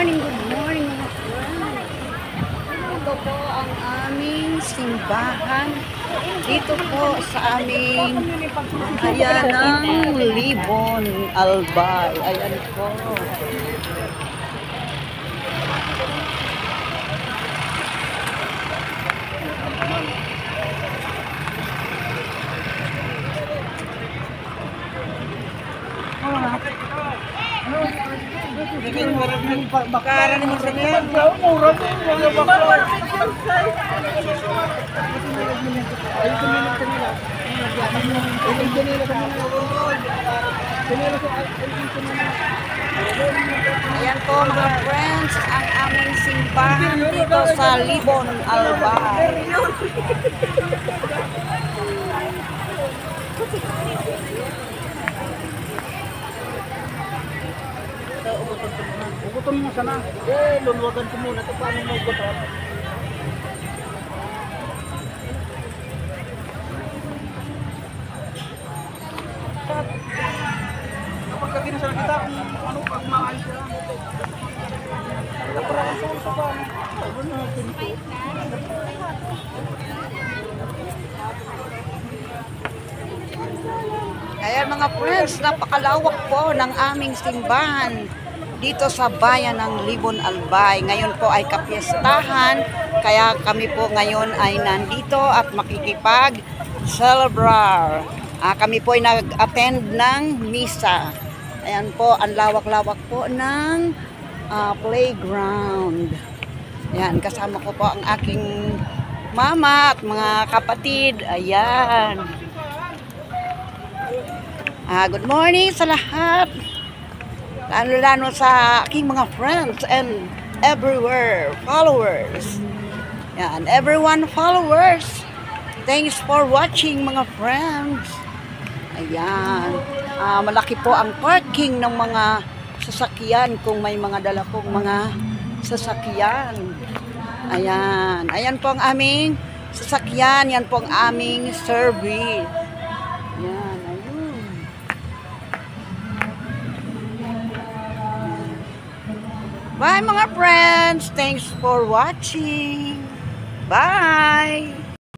morning, good morning mga friends. Ito po ang aming simbahan. Dito po sa aming Bayan ng Libon, Albay. Ayan po. Bakaran mo sa niyan. Murag mga bakla. Ayan po mga friends, ang aming simbahan dito sa Libon, Albay. Ugutom mo sana. Luluwagan ko muna ito. Paano mo ugutom? Kapag kaginasal kita, ano pag maayos ka. Kapag ang sulso pa. Ayan mga friends, napakalawak po ng aming simbahan dito sa bayan ng Libon, Albay. Ngayon po ay kapiestahan, kaya kami po ngayon ay nandito at makikipag-celebrar. Kami po ay nag-attend ng misa. Ayan po, ang lawak-lawak po ng playground. Ayan, kasama ko po ang aking mama at mga kapatid. Ayan. Good morning sa lahat. Lalo-lalo sa aking mga friends and everywhere followers. Yan, everyone followers. Thanks for watching mga friends. Ayan. Malaki po ang parking ng mga sasakyan kung may mga dala pong mga sasakyan. Ayan. Ayan po ang aming sasakyan. Yan po ang aming service. Yan. Bye mga friends. Thanks for watching. Bye.